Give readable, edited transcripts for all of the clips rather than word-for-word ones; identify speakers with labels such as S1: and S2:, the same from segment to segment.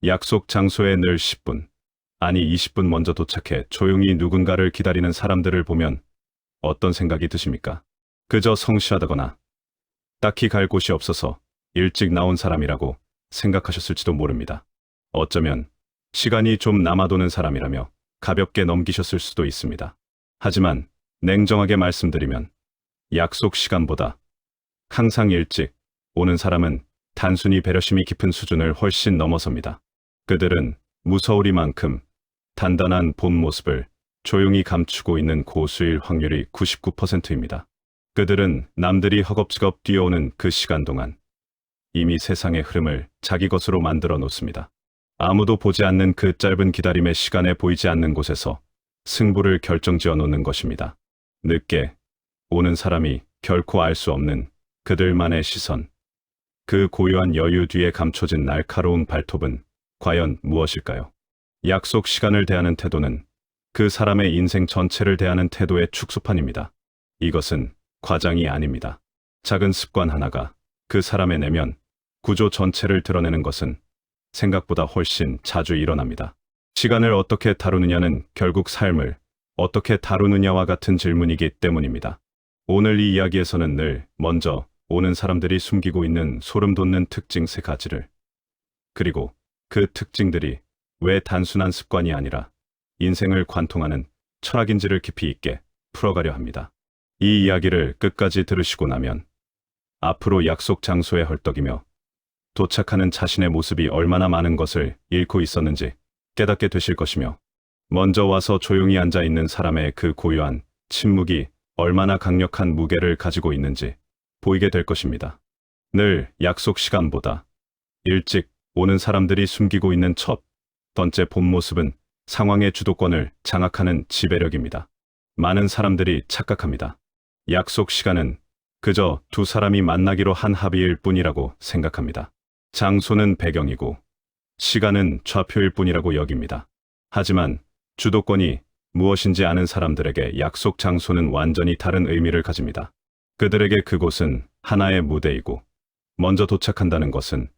S1: 약속 장소에 늘 10분, 아니 20분 먼저 도착해 조용히 누군가를 기다리는 사람들을 보면 어떤 생각이 드십니까? 그저 성실하다거나 딱히 갈 곳이 없어서 일찍 나온 사람이라고 생각하셨을지도 모릅니다. 어쩌면 시간이 좀 남아도는 사람이라며 가볍게 넘기셨을 수도 있습니다. 하지만 냉정하게 말씀드리면 약속 시간보다 항상 일찍 오는 사람은 단순히 배려심이 깊은 수준을 훨씬 넘어섭니다. 그들은 무서우리만큼 단단한 본 모습을 조용히 감추고 있는 고수일 확률이 99%입니다. 그들은 남들이 허겁지겁 뛰어오는 그 시간 동안 이미 세상의 흐름을 자기 것으로 만들어 놓습니다. 아무도 보지 않는 그 짧은 기다림의 시간에 보이지 않는 곳에서 승부를 결정지어 놓는 것입니다. 늦게 오는 사람이 결코 알 수 없는 그들만의 시선, 그 고요한 여유 뒤에 감춰진 날카로운 발톱은 과연 무엇일까요? 약속 시간을 대하는 태도는 그 사람의 인생 전체를 대하는 태도의 축소판입니다. 이것은 과장이 아닙니다. 작은 습관 하나가 그 사람의 내면, 구조 전체를 드러내는 것은 생각보다 훨씬 자주 일어납니다. 시간을 어떻게 다루느냐는 결국 삶을 어떻게 다루느냐와 같은 질문이기 때문입니다. 오늘 이 이야기에서는 늘 먼저 오는 사람들이 숨기고 있는 소름 돋는 특징 3가지를, 그리고 그 특징들이 왜 단순한 습관이 아니라 인생을 관통하는 철학인지를 깊이 있게 풀어가려 합니다. 이 이야기를 끝까지 들으시고 나면 앞으로 약속 장소에 헐떡이며 도착하는 자신의 모습이 얼마나 많은 것을 잃고 있었는지 깨닫게 되실 것이며, 먼저 와서 조용히 앉아 있는 사람의 그 고요한 침묵이 얼마나 강력한 무게를 가지고 있는지 보이게 될 것입니다. 늘 약속 시간보다 일찍 오는 사람들이 숨기고 있는 첫 번째 본 모습은 상황의 주도권을 장악하는 지배력입니다. 많은 사람들이 착각합니다. 약속 시간은 그저 두 사람이 만나기로 한 합의일 뿐이라고 생각합니다. 장소는 배경이고 시간은 좌표일 뿐이라고 여깁니다. 하지만 주도권이 무엇인지 아는 사람들에게 약속 장소는 완전히 다른 의미를 가집니다. 그들에게 그곳은 하나의 무대이고, 먼저 도착한다는 것은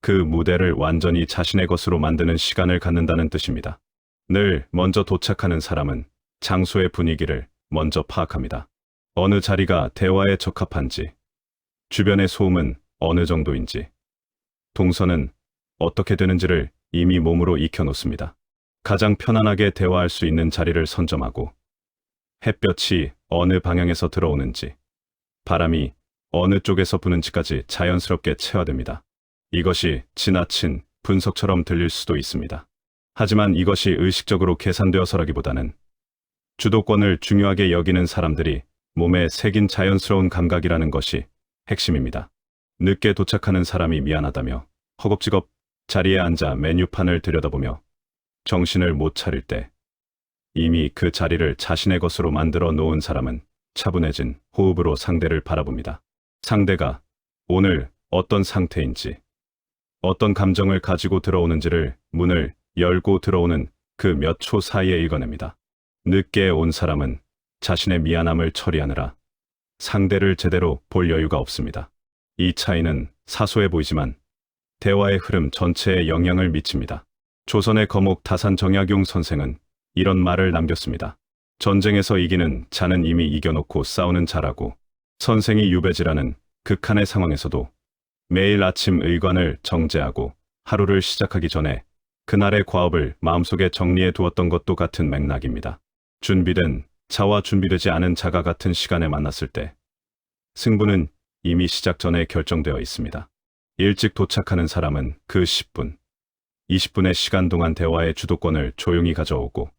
S1: 그 무대를 완전히 자신의 것으로 만드는 시간을 갖는다는 뜻입니다. 늘 먼저 도착하는 사람은 장소의 분위기를 먼저 파악합니다. 어느 자리가 대화에 적합한지, 주변의 소음은 어느 정도인지, 동선은 어떻게 되는지를 이미 몸으로 익혀놓습니다. 가장 편안하게 대화할 수 있는 자리를 선점하고, 햇볕이 어느 방향에서 들어오는지, 바람이 어느 쪽에서 부는지까지 자연스럽게 체화됩니다. 이것이 지나친 분석처럼 들릴 수도 있습니다. 하지만 이것이 의식적으로 계산되어서라기보다는 주도권을 중요하게 여기는 사람들이 몸에 새긴 자연스러운 감각이라는 것이 핵심입니다. 늦게 도착하는 사람이 미안하다며 허겁지겁 자리에 앉아 메뉴판을 들여다보며 정신을 못 차릴 때, 이미 그 자리를 자신의 것으로 만들어 놓은 사람은 차분해진 호흡으로 상대를 바라봅니다. 상대가 오늘 어떤 상태인지, 어떤 감정을 가지고 들어오는지를 문을 열고 들어오는 그 몇 초 사이에 읽어냅니다. 늦게 온 사람은 자신의 미안함을 처리하느라 상대를 제대로 볼 여유가 없습니다. 이 차이는 사소해 보이지만 대화의 흐름 전체에 영향을 미칩니다. 조선의 거목 다산 정약용 선생은 이런 말을 남겼습니다. 전쟁에서 이기는 자는 이미 이겨놓고 싸우는 자라고. 선생이 유배지라는 극한의 상황에서도 매일 아침 의관을 정제하고 하루를 시작하기 전에 그날의 과업을 마음속에 정리해 두었던 것도 같은 맥락입니다. 준비된 자와 준비되지 않은 자가 같은 시간에 만났을 때 승부는 이미 시작 전에 결정되어 있습니다. 일찍 도착하는 사람은 그 10분, 20분의 시간 동안 대화의 주도권을 조용히 가져오고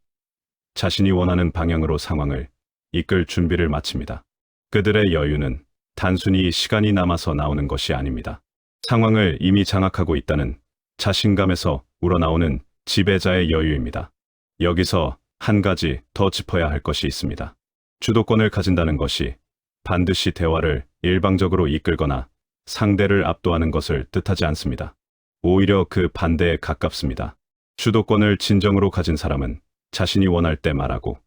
S1: 자신이 원하는 방향으로 상황을 이끌 준비를 마칩니다. 그들의 여유는 단순히 시간이 남아서 나오는 것이 아닙니다. 상황을 이미 장악하고 있다는 자신감에서 우러나오는 지배자의 여유입니다. 여기서 한 가지 더 짚어야 할 것이 있습니다. 주도권을 가진다는 것이 반드시 대화를 일방적으로 이끌거나 상대를 압도하는 것을 뜻하지 않습니다. 오히려 그 반대에 가깝습니다. 주도권을 진정으로 가진 사람은 자신이 원할 때 말하고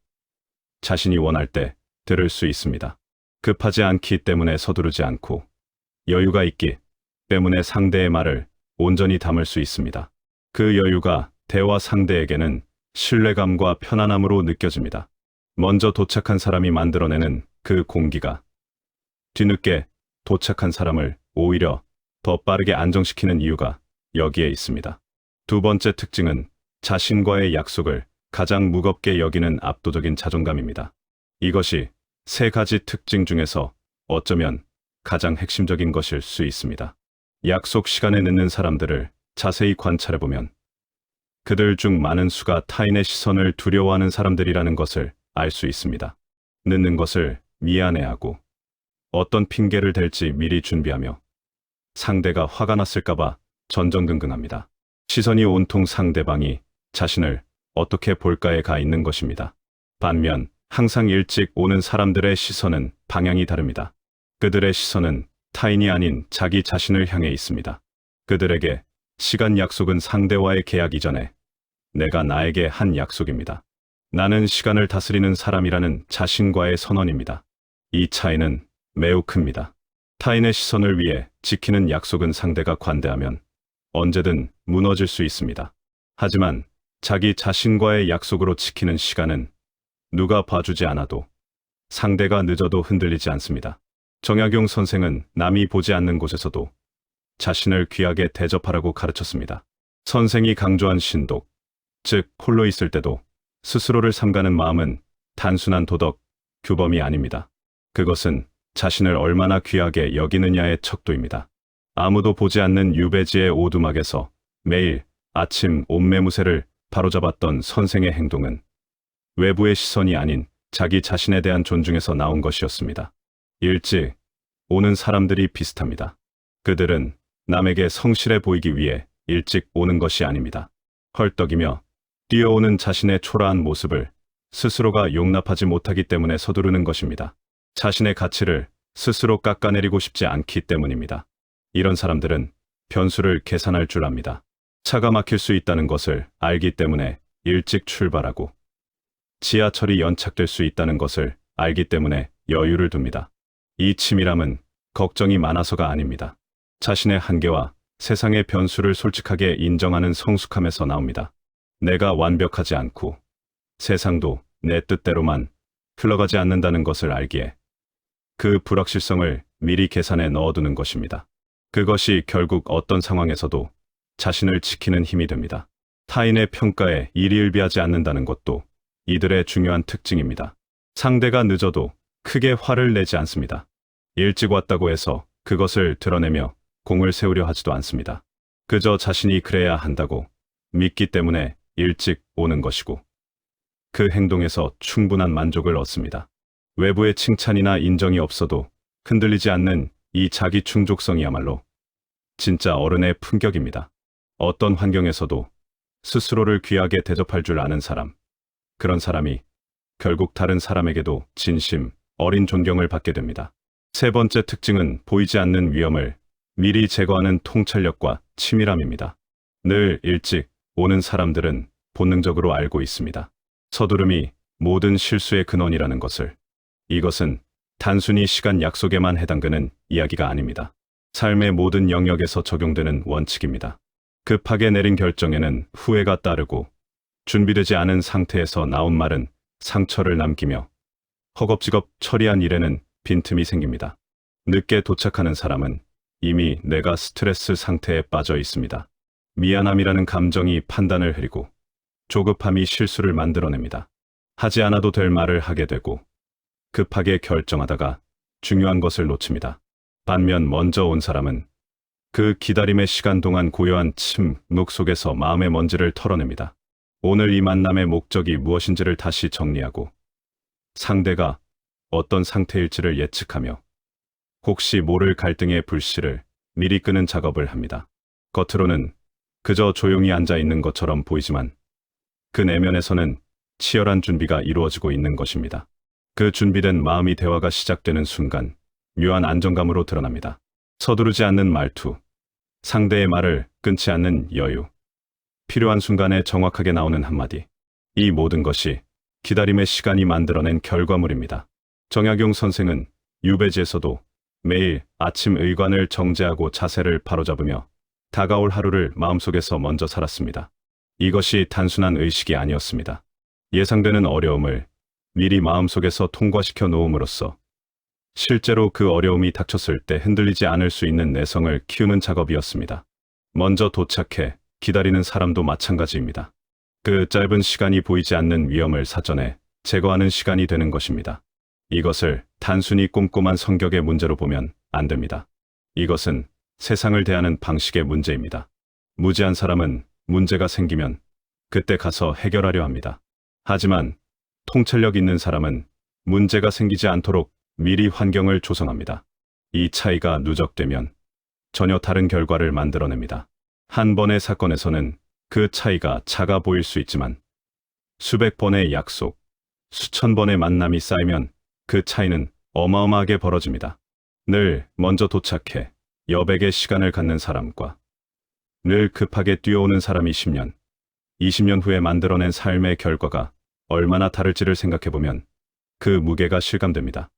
S1: 자신이 원할 때 들을 수 있습니다. 급하지 않기 때문에 서두르지 않고 여유가 있기 때문에 상대의 말을 온전히 담을 수 있습니다. 그 여유가 대화 상대에게는 신뢰감과 편안함으로 느껴집니다. 먼저 도착한 사람이 만들어내는 그 공기가 뒤늦게 도착한 사람을 오히려 더 빠르게 안정시키는 이유가 여기에 있습니다. 두 번째 특징은 자신과의 약속을 가장 무겁게 여기는 압도적인 자존감입니다. 이것이 세 가지 특징 중에서 어쩌면 가장 핵심적인 것일 수 있습니다. 약속 시간에 늦는 사람들을 자세히 관찰해보면 그들 중 많은 수가 타인의 시선을 두려워하는 사람들이라는 것을 알 수 있습니다. 늦는 것을 미안해하고 어떤 핑계를 댈지 미리 준비하며 상대가 화가 났을까봐 전전긍긍합니다. 시선이 온통 상대방이 자신을 어떻게 볼까에 가 있는 것입니다. 반면 항상 일찍 오는 사람들의 시선은 방향이 다릅니다. 그들의 시선은 타인이 아닌 자기 자신을 향해 있습니다. 그들에게 시간 약속은 상대와의 계약 이전에 내가 나에게 한 약속입니다. 나는 시간을 다스리는 사람이라는 자신과의 선언입니다. 이 차이는 매우 큽니다. 타인의 시선을 위해 지키는 약속은 상대가 관대하면 언제든 무너질 수 있습니다. 하지만 자기 자신과의 약속으로 지키는 시간은 누가 봐주지 않아도 상대가 늦어도 흔들리지 않습니다. 정약용 선생은 남이 보지 않는 곳에서도 자신을 귀하게 대접하라고 가르쳤습니다. 선생이 강조한 신독, 즉 홀로 있을 때도 스스로를 삼가는 마음은 단순한 도덕, 규범이 아닙니다. 그것은 자신을 얼마나 귀하게 여기느냐의 척도입니다. 아무도 보지 않는 유배지의 오두막에서 매일 아침 옴매무새를 바로잡았던 선생의 행동은 외부의 시선이 아닌 자기 자신에 대한 존중에서 나온 것이었습니다. 일찍 오는 사람들이 비슷합니다. 그들은 남에게 성실해 보이기 위해 일찍 오는 것이 아닙니다. 헐떡이며 뛰어오는 자신의 초라한 모습을 스스로가 용납하지 못하기 때문에 서두르는 것입니다. 자신의 가치를 스스로 깎아내리고 싶지 않기 때문입니다. 이런 사람들은 변수를 계산할 줄 압니다. 차가 막힐 수 있다는 것을 알기 때문에 일찍 출발하고 지하철이 연착될 수 있다는 것을 알기 때문에 여유를 둡니다. 이 치밀함은 걱정이 많아서가 아닙니다. 자신의 한계와 세상의 변수를 솔직하게 인정하는 성숙함에서 나옵니다. 내가 완벽하지 않고 세상도 내 뜻대로만 흘러가지 않는다는 것을 알기에 그 불확실성을 미리 계산에 넣어두는 것입니다. 그것이 결국 어떤 상황에서도 자신을 지키는 힘이 됩니다. 타인의 평가에 일희일비하지 않는다는 것도 이들의 중요한 특징입니다. 상대가 늦어도 크게 화를 내지 않습니다. 일찍 왔다고 해서 그것을 드러내며 공을 세우려 하지도 않습니다. 그저 자신이 그래야 한다고 믿기 때문에 일찍 오는 것이고 그 행동에서 충분한 만족을 얻습니다. 외부의 칭찬이나 인정이 없어도 흔들리지 않는 이 자기 충족성이야말로 진짜 어른의 품격입니다. 어떤 환경에서도 스스로를 귀하게 대접할 줄 아는 사람, 그런 사람이 결국 다른 사람에게도 진심, 어린 존경을 받게 됩니다. 세 번째 특징은 보이지 않는 위험을 미리 제거하는 통찰력과 치밀함입니다. 늘 일찍 오는 사람들은 본능적으로 알고 있습니다. 서두름이 모든 실수의 근원이라는 것을. 이것은 단순히 시간 약속에만 해당되는 이야기가 아닙니다. 삶의 모든 영역에서 적용되는 원칙입니다. 급하게 내린 결정에는 후회가 따르고 준비되지 않은 상태에서 나온 말은 상처를 남기며 허겁지겁 처리한 일에는 빈틈이 생깁니다. 늦게 도착하는 사람은 이미 내가 스트레스 상태에 빠져 있습니다. 미안함이라는 감정이 판단을 흐리고 조급함이 실수를 만들어냅니다. 하지 않아도 될 말을 하게 되고 급하게 결정하다가 중요한 것을 놓칩니다. 반면 먼저 온 사람은 그 기다림의 시간 동안 고요한 침묵 속에서 마음의 먼지를 털어냅니다. 오늘 이 만남의 목적이 무엇인지를 다시 정리하고 상대가 어떤 상태일지를 예측하며 혹시 모를 갈등의 불씨를 미리 끄는 작업을 합니다. 겉으로는 그저 조용히 앉아 있는 것처럼 보이지만 그 내면에서는 치열한 준비가 이루어지고 있는 것입니다. 그 준비된 마음이 대화가 시작되는 순간 묘한 안정감으로 드러납니다. 서두르지 않는 말투, 상대의 말을 끊지 않는 여유, 필요한 순간에 정확하게 나오는 한마디. 이 모든 것이 기다림의 시간이 만들어낸 결과물입니다. 정약용 선생은 유배지에서도 매일 아침 의관을 정제하고 자세를 바로잡으며 다가올 하루를 마음속에서 먼저 살았습니다. 이것이 단순한 의식이 아니었습니다. 예상되는 어려움을 미리 마음속에서 통과시켜 놓음으로써 실제로 그 어려움이 닥쳤을 때 흔들리지 않을 수 있는 내성을 키우는 작업이었습니다. 먼저 도착해 기다리는 사람도 마찬가지입니다. 그 짧은 시간이 보이지 않는 위험을 사전에 제거하는 시간이 되는 것입니다. 이것을 단순히 꼼꼼한 성격의 문제로 보면 안 됩니다. 이것은 세상을 대하는 방식의 문제입니다. 무지한 사람은 문제가 생기면 그때 가서 해결하려 합니다. 하지만 통찰력 있는 사람은 문제가 생기지 않도록 미리 환경을 조성합니다. 이 차이가 누적되면 전혀 다른 결과를 만들어냅니다. 한 번의 사건에서는 그 차이가 작아 보일 수 있지만 수백 번의 약속, 수천 번의 만남이 쌓이면 그 차이는 어마어마하게 벌어집니다. 늘 먼저 도착해 여백의 시간을 갖는 사람과 늘 급하게 뛰어오는 사람이 10년, 20년 후에 만들어낸 삶의 결과가 얼마나 다를지를 생각해보면 그 무게가 실감됩니다.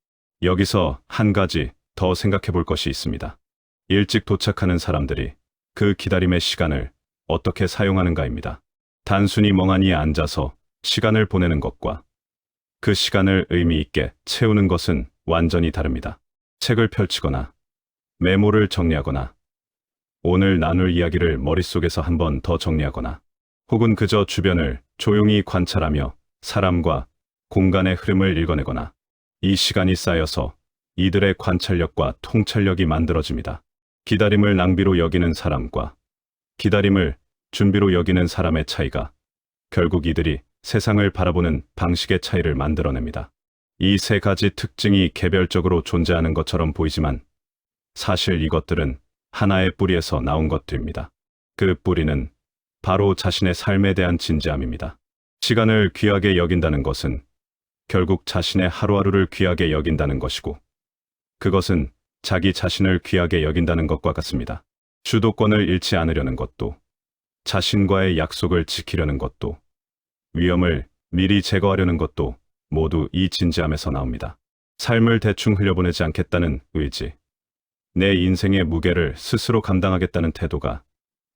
S1: 여기서 한 가지 더 생각해볼 것이 있습니다. 일찍 도착하는 사람들이 그 기다림의 시간을 어떻게 사용하는가입니다. 단순히 멍하니 앉아서 시간을 보내는 것과 그 시간을 의미 있게 채우는 것은 완전히 다릅니다. 책을 펼치거나 메모를 정리하거나 오늘 나눌 이야기를 머릿속에서 한 번 더 정리하거나 혹은 그저 주변을 조용히 관찰하며 사람과 공간의 흐름을 읽어내거나 이 시간이 쌓여서 이들의 관찰력과 통찰력이 만들어집니다. 기다림을 낭비로 여기는 사람과 기다림을 준비로 여기는 사람의 차이가 결국 이들이 세상을 바라보는 방식의 차이를 만들어냅니다. 이 세 가지 특징이 개별적으로 존재하는 것처럼 보이지만 사실 이것들은 하나의 뿌리에서 나온 것들입니다. 그 뿌리는 바로 자신의 삶에 대한 진지함입니다. 시간을 귀하게 여긴다는 것은 결국 자신의 하루하루를 귀하게 여긴다는 것이고 그것은 자기 자신을 귀하게 여긴다는 것과 같습니다. 주도권을 잃지 않으려는 것도 자신과의 약속을 지키려는 것도 위험을 미리 제거하려는 것도 모두 이 진지함에서 나옵니다. 삶을 대충 흘려보내지 않겠다는 의지, 내 인생의 무게를 스스로 감당하겠다는 태도가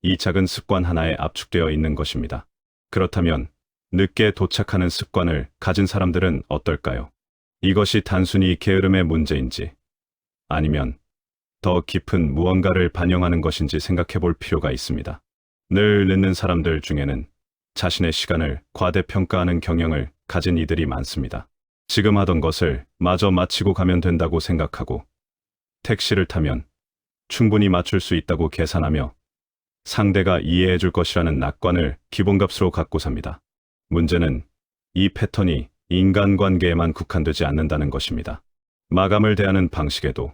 S1: 이 작은 습관 하나에 압축되어 있는 것입니다. 그렇다면 늦게 도착하는 습관을 가진 사람들은 어떨까요? 이것이 단순히 게으름의 문제인지 아니면 더 깊은 무언가를 반영하는 것인지 생각해 볼 필요가 있습니다. 늘 늦는 사람들 중에는 자신의 시간을 과대평가하는 경향을 가진 이들이 많습니다. 지금 하던 것을 마저 마치고 가면 된다고 생각하고 택시를 타면 충분히 맞출 수 있다고 계산하며 상대가 이해해 줄 것이라는 낙관을 기본값으로 갖고 삽니다. 문제는 이 패턴이 인간관계에만 국한되지 않는다는 것입니다. 마감을 대하는 방식에도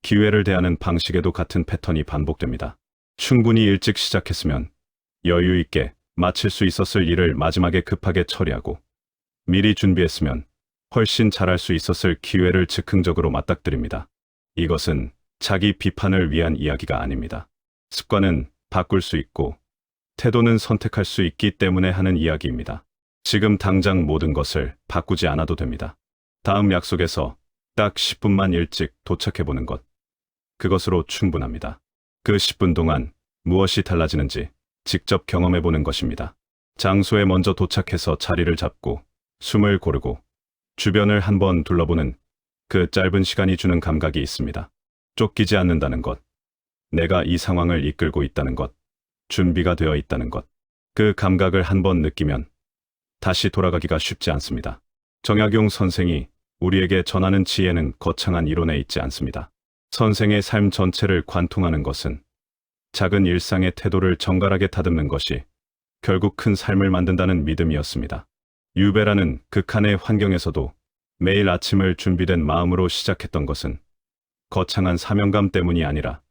S1: 기회를 대하는 방식에도 같은 패턴이 반복됩니다. 충분히 일찍 시작했으면 여유 있게 마칠 수 있었을 일을 마지막에 급하게 처리하고 미리 준비했으면 훨씬 잘할 수 있었을 기회를 즉흥적으로 맞닥뜨립니다. 이것은 자기 비판을 위한 이야기가 아닙니다. 습관은 바꿀 수 있고 태도는 선택할 수 있기 때문에 하는 이야기입니다. 지금 당장 모든 것을 바꾸지 않아도 됩니다. 다음 약속에서 딱 10분만 일찍 도착해보는 것. 그것으로 충분합니다. 그 10분 동안 무엇이 달라지는지 직접 경험해보는 것입니다. 장소에 먼저 도착해서 자리를 잡고 숨을 고르고 주변을 한번 둘러보는 그 짧은 시간이 주는 감각이 있습니다. 쫓기지 않는다는 것, 내가 이 상황을 이끌고 있다는 것, 준비가 되어 있다는 것. 그 감각을 한번 느끼면 다시 돌아가기가 쉽지 않습니다. 정약용 선생이 우리에게 전하는 지혜는 거창한 이론에 있지 않습니다. 선생의 삶 전체를 관통하는 것은 작은 일상의 태도를 정갈하게 다듬는 것이 결국 큰 삶을 만든다는 믿음이었습니다. 유배라는 극한의 환경에서도 매일 아침을 준비된 마음으로 시작했던 것은 거창한 사명감 때문이 아니라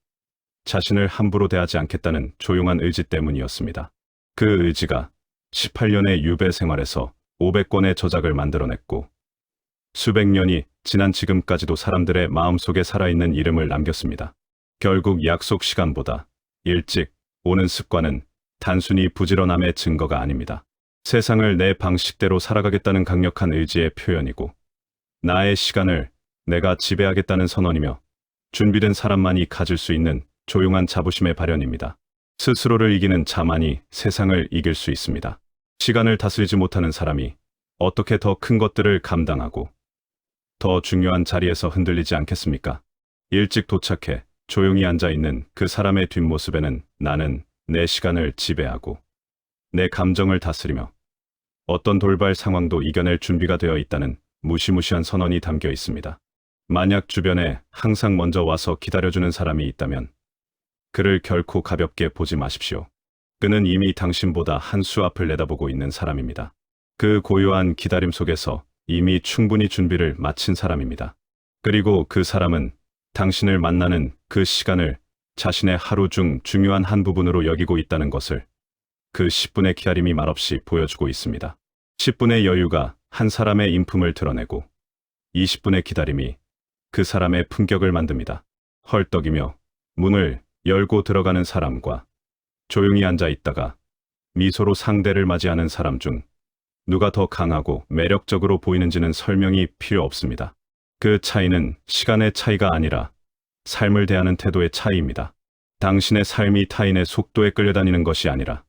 S1: 자신을 함부로 대하지 않겠다는 조용한 의지 때문이었습니다. 그 의지가 18년의 유배 생활에서 500권의 저작을 만들어냈고 수백 년이 지난 지금까지도 사람들의 마음속에 살아있는 이름을 남겼습니다. 결국 약속 시간보다 일찍 오는 습관은 단순히 부지런함의 증거가 아닙니다. 세상을 내 방식대로 살아가겠다는 강력한 의지의 표현이고 나의 시간을 내가 지배하겠다는 선언이며 준비된 사람만이 가질 수 있는 조용한 자부심의 발현입니다. 스스로를 이기는 자만이 세상을 이길 수 있습니다. 시간을 다스리지 못하는 사람이 어떻게 더 큰 것들을 감당하고 더 중요한 자리에서 흔들리지 않겠습니까? 일찍 도착해 조용히 앉아 있는 그 사람의 뒷모습에는 나는 내 시간을 지배하고 내 감정을 다스리며 어떤 돌발 상황도 이겨낼 준비가 되어 있다는 무시무시한 선언이 담겨 있습니다. 만약 주변에 항상 먼저 와서 기다려주는 사람이 있다면 그를 결코 가볍게 보지 마십시오. 그는 이미 당신보다 한 수 앞을 내다보고 있는 사람입니다. 그 고요한 기다림 속에서 이미 충분히 준비를 마친 사람입니다. 그리고 그 사람은 당신을 만나는 그 시간을 자신의 하루 중 중요한 한 부분으로 여기고 있다는 것을 그 10분의 기다림이 말없이 보여주고 있습니다. 10분의 여유가 한 사람의 인품을 드러내고 20분의 기다림이 그 사람의 품격을 만듭니다. 헐떡이며 문을 열고 들어가는 사람과 조용히 앉아 있다가 미소로 상대를 맞이하는 사람 중 누가 더 강하고 매력적으로 보이는지는 설명이 필요 없습니다. 그 차이는 시간의 차이가 아니라 삶을 대하는 태도의 차이입니다. 당신의 삶이 타인의 속도에 끌려다니는 것이 아니라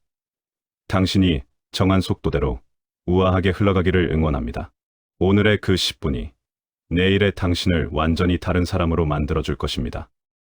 S1: 당신이 정한 속도대로 우아하게 흘러가기를 응원합니다. 오늘의 그 10분이 내일의 당신을 완전히 다른 사람으로 만들어줄 것입니다.